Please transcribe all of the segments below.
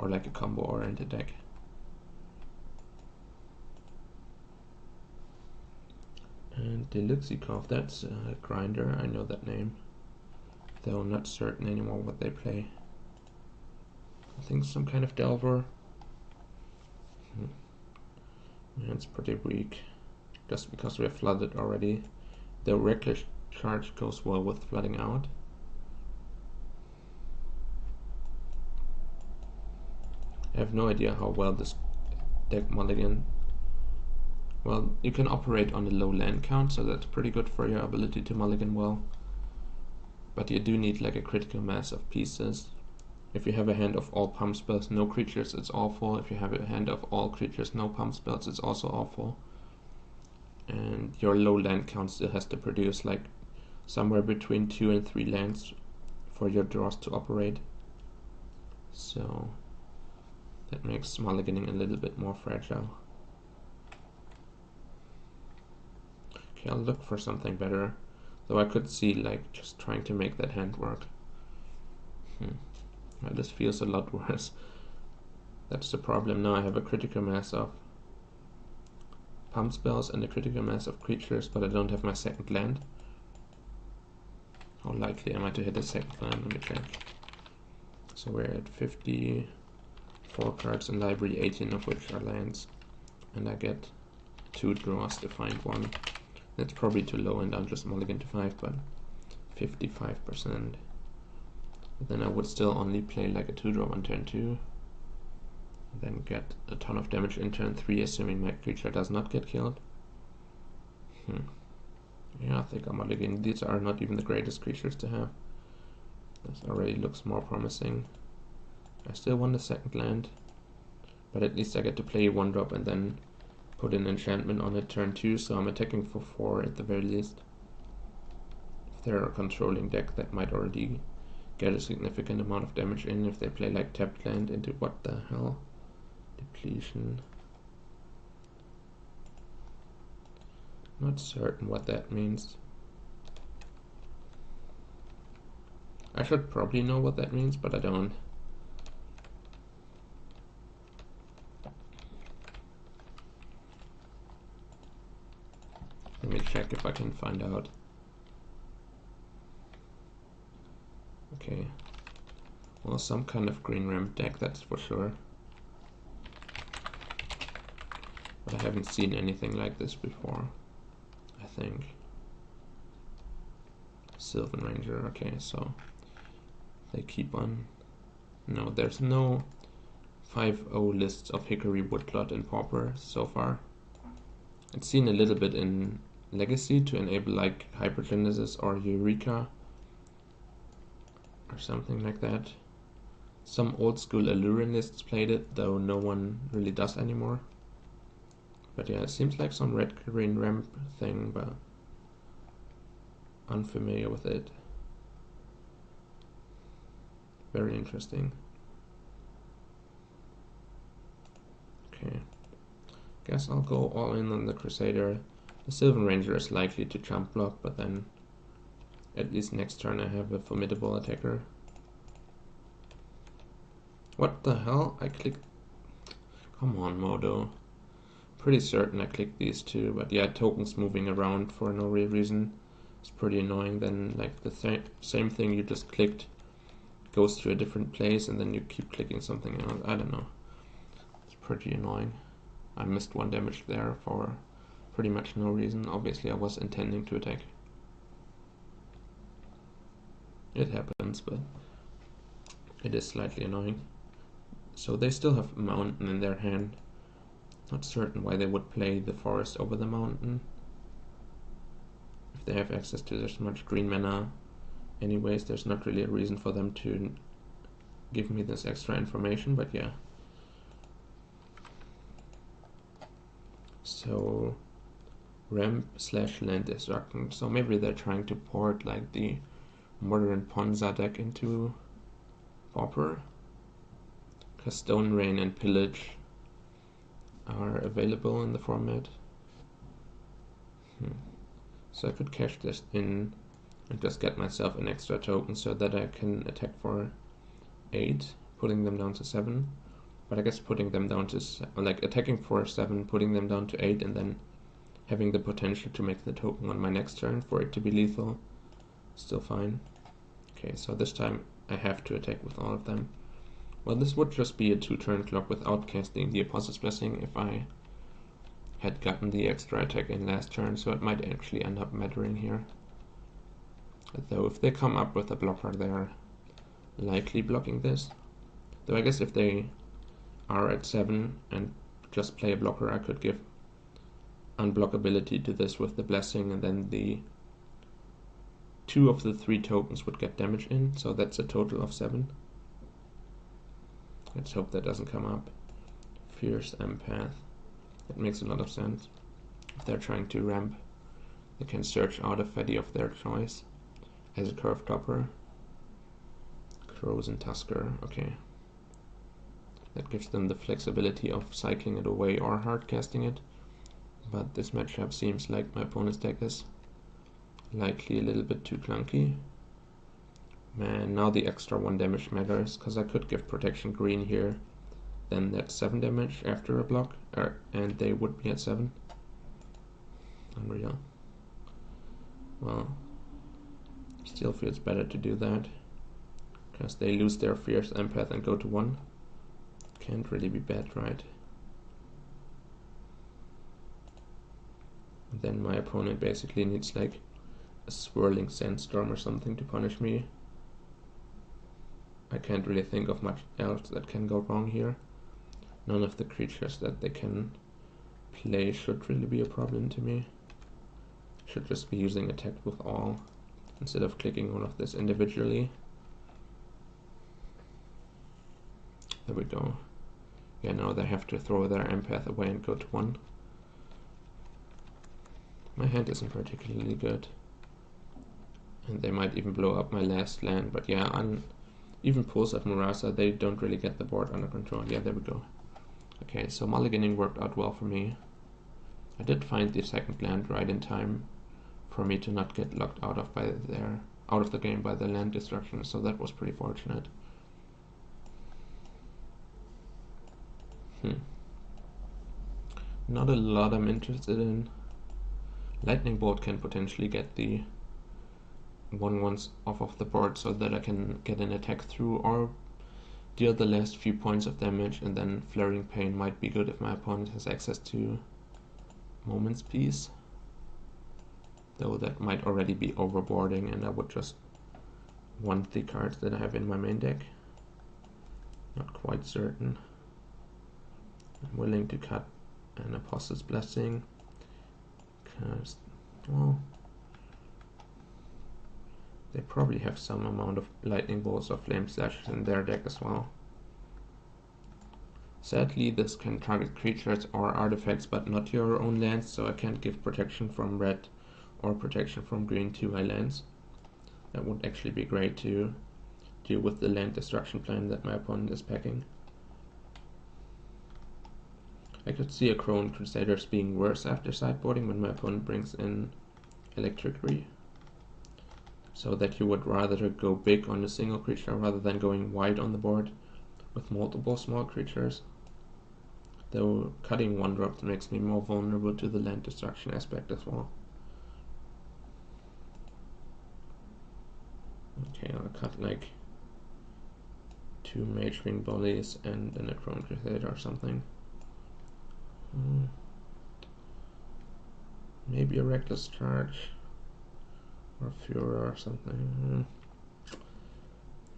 or like a combo oriented deck. And Deluxikov, that's a grinder, I know that name, though not certain anymore what they play. I think some kind of Delver. Yeah, it's pretty weak, just because we have flooded already. The reckless charge goes well with flooding out. I have no idea how well this deck mulligan. Well, you can operate on a low land count, so that's pretty good for your ability to mulligan well. But you do need like a critical mass of pieces. If you have a hand of all pump spells, no creatures, it's awful. If you have a hand of all creatures, no pump spells, it's also awful. And your low land count still has to produce like somewhere between 2 and 3 lands for your draws to operate. So that makes mulliganing a little bit more fragile. Okay, I'll look for something better. Though I could see like just trying to make that hand work. Well, this feels a lot worse. That's the problem. Now I have a critical mass of pump spells and a critical mass of creatures, but I don't have my second land. How likely am I to hit a second land? Let me check. So we're at 54 cards in library, 18 of which are lands. And I get 2 draws to find one. That's probably too low and I'll just mulligan to 5, but 55%. But then I would still only play like a 2-drop on turn 2. Then get a ton of damage in turn 3, assuming my creature does not get killed. Yeah, I think I'm mulliganing. These are not even the greatest creatures to have. This already looks more promising. I still want a second land, but at least I get to play a 1-drop and then put an enchantment on it turn 2, so I'm attacking for 4 at the very least. If they're a controlling deck, that might already get a significant amount of damage in if they play like tapped land into what the hell? Depletion. Not certain what that means. I should probably know what that means, but I don't. Let me check if I can find out. Okay. Well, some kind of green ramp deck, that's for sure. But I haven't seen anything like this before, I think. Sylvan Ranger, okay, so they keep on. No, there's no 5-0 lists of Hickory Woodplot in Pauper so far. I've seen a little bit in Legacy to enable like Hypergenesis or Eureka or something like that. Some old school Allurin lists played it, though no one really does anymore. But yeah, it seems like some red-green ramp thing, but unfamiliar with it. Very interesting. Okay. Guess I'll go all in on the Crusader. The Sylvan Ranger is likely to jump block, but then at least next turn I have a formidable attacker. What the hell? I clicked... Come on, Modo. Pretty certain I clicked these two, but yeah, tokens moving around for no real reason. It's pretty annoying. Then like the same thing you just clicked goes to a different place and then you keep clicking something else. I don't know. It's pretty annoying. I missed 1 damage there for pretty much no reason. Obviously I was intending to attack. It happens, but it is slightly annoying. So they still have a mountain in their hand. Not certain why they would play the forest over the mountain. If they have access to this much green mana anyways, there's not really a reason for them to give me this extra information, but yeah. So ramp/land destruction. So maybe they're trying to port like the modern Ponza deck into Pauper. Because Stone Rain and Pillage are available in the format. So I could cash this in and just get myself an extra token so that I can attack for 8, putting them down to 7. But I guess putting them down to, like attacking for 7, putting them down to 8, and then having the potential to make the token on my next turn for it to be lethal, still fine. Okay, so this time I have to attack with all of them. Well, this would just be a 2-turn clock without casting the Apostle's Blessing if I had gotten the extra attack in last turn, so it might actually end up mattering here. Though if they come up with a blocker, they're likely blocking this. Though I guess if they are at 7 and just play a blocker, I could give unblockability to this with the Blessing, and then the 2 of the 3 tokens would get damage in, so that's a total of 7. Let's hope that doesn't come up. Fierce Empath. That makes a lot of sense. If they're trying to ramp, they can search out a fatty of their choice as a curve topper. Crows and Tusker, okay. That gives them the flexibility of cycling it away or hard casting it. But this matchup seems like my opponent's deck is likely a little bit too clunky. Man, now the extra 1 damage matters, because I could give protection green here, then that's 7 damage after a block, and they would be at 7. Unreal. Well, still feels better to do that, because they lose their Fierce Empath and go to 1. Can't really be bad, right? And then my opponent basically needs like a swirling sandstorm or something to punish me. I can't really think of much else that can go wrong here. None of the creatures that they can play should really be a problem to me. Should just be using attack with all instead of clicking all of this individually. There we go. Yeah, now they have to throw their Empath away and go to 1. My hand isn't particularly good. And they might even blow up my last land, but yeah, even pulls of Murasa, they don't really get the board under control. Yeah, there we go. Okay, so mulliganing worked out well for me. I did find the second land right in time for me to not get locked out of the game by the land destruction, so that was pretty fortunate. Not a lot I'm interested in. Lightning Bolt can potentially get the 1/1s off of the board so that I can get an attack through or deal the last few points of damage, and then Flaring Pain might be good if my opponent has access to Moment's Peace. Though that might already be overboarding and I would just want the cards that I have in my main deck. Not quite certain. I'm willing to cut an Apostle's Blessing because, well, they probably have some amount of Lightning Bolts or Flame Slashes in their deck as well. Sadly, this can target creatures or artifacts but not your own lands, so I can't give protection from red or protection from green to my lands. That would actually be great to deal with the land destruction plan that my opponent is packing. I could see a Crone Crusaders being worse after sideboarding when my opponent brings in Electricity, so that you would rather go big on a single creature rather than going wide on the board with multiple small creatures. Though cutting 1-drop makes me more vulnerable to the land destruction aspect as well. Okay, I'll cut like 2 Mage Wing Bullies and then a Crone Crusader or something. Maybe a Reckless Charge or Furor or something.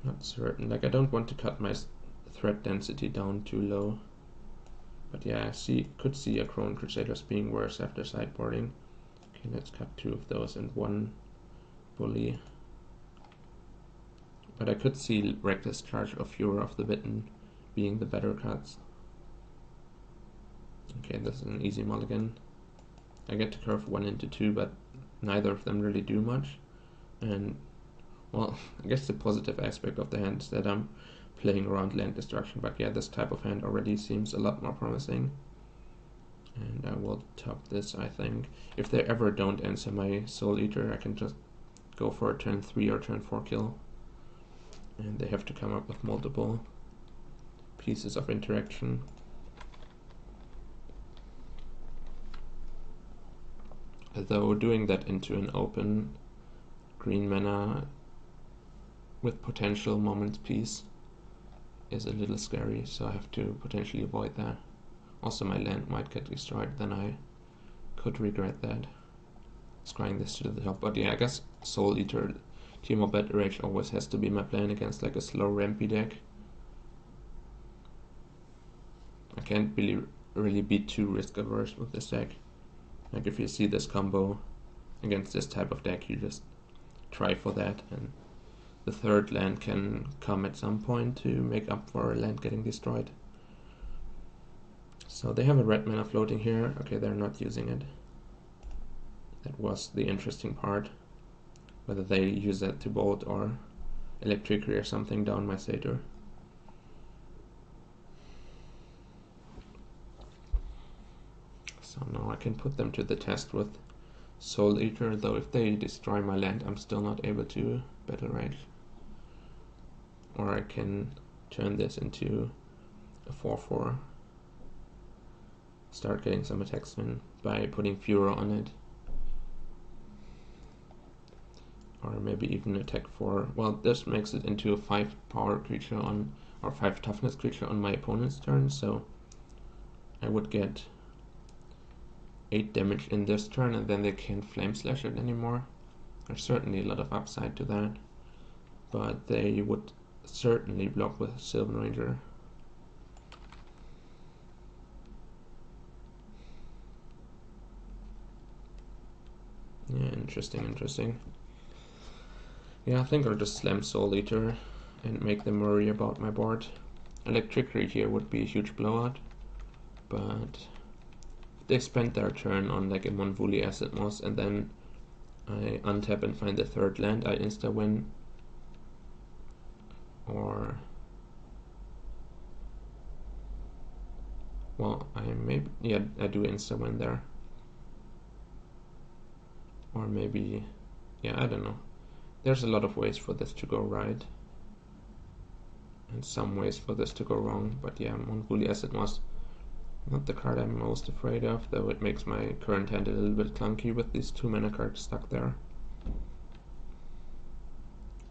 Not certain. Like, I don't want to cut my threat density down too low. But yeah, I could see a Crone Crusaders being worse after sideboarding. Okay, let's cut 2 of those and 1 Bully. But I could see Reckless Charge or Furor of the Bitten being the better cuts. Okay, this is an easy mulligan. I get to curve 1 into 2, but neither of them really do much. And, well, I guess the positive aspect of the hand is that I'm playing around land destruction, but yeah, this type of hand already seems a lot more promising. And I will top this, I think. If they ever don't answer my Soul Eater, I can just go for a turn 3 or turn 4 kill. And they have to come up with multiple pieces of interaction. Although doing that into an open green mana with potential moments piece is a little scary, so I have to potentially avoid that. Also my land might get destroyed, then I could regret that. Scrying this to the top, but yeah, I guess Soul Eater, Team of Battle Rage always has to be my plan against like a slow rampy deck. I can't really be too risk averse with this deck. Like if you see this combo against this type of deck, you just try for that, and the third land can come at some point to make up for a land getting destroyed. So they have a red mana floating here. Okay, they're not using it. That was the interesting part. Whether they use that to bolt or electricity or something down my Satyr. So now I can put them to the test with Soul Eater, though if they destroy my land, I'm still not able to Battle Rage. Or I can turn this into a 4/4. Start getting some attack spin by putting Furor on it. Or maybe even attack 4. Well, this makes it into a 5 power creature on, or 5 toughness creature on my opponent's turn, so I would get 8 damage in this turn, and then they can't Flame Slash it anymore. There's certainly a lot of upside to that, but they would certainly block with Sylvan Ranger. Yeah, interesting. Yeah, I think I'll just slam Soul Eater and make them worry about my board. Electricity here would be a huge blowout, but if they spend their turn on like a Monvuli Acid Moss and then I untap and find the third land, I insta-win. Or, well, I do insta-win there. Or maybe, yeah, I don't know. There's a lot of ways for this to go right, and some ways for this to go wrong, but yeah, Monvuli Acid Moss, not the card I'm most afraid of, though it makes my current hand a little bit clunky with these 2 mana cards stuck there.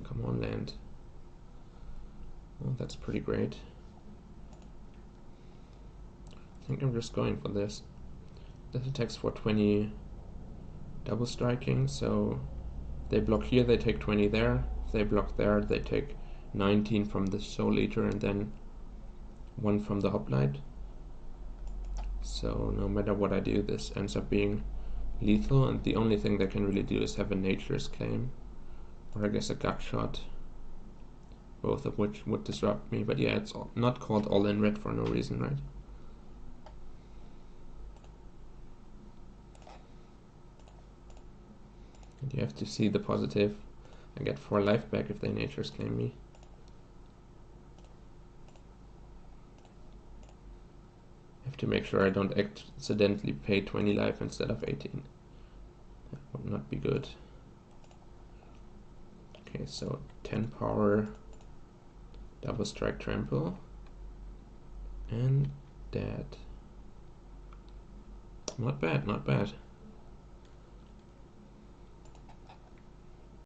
Come on, land. Well, that's pretty great. I think I'm just going for this. This attacks for 20 double striking, so they block here, they take 20 there. If they block there, they take 19 from the Soul Eater and then 1 from the Hoplite. So no matter what I do, this ends up being lethal, and the only thing they can really do is have a Nature's Claim, or I guess a Gut Shot, both of which would disrupt me. But yeah, it's not called All in Red for no reason, right? And you have to see the positive. I get 4 life back if they Nature's Claim me. I have to make sure I don't accidentally pay 20 life instead of 18. That would not be good. Okay, so 10 power, double strike trample, and dead. Not bad, not bad.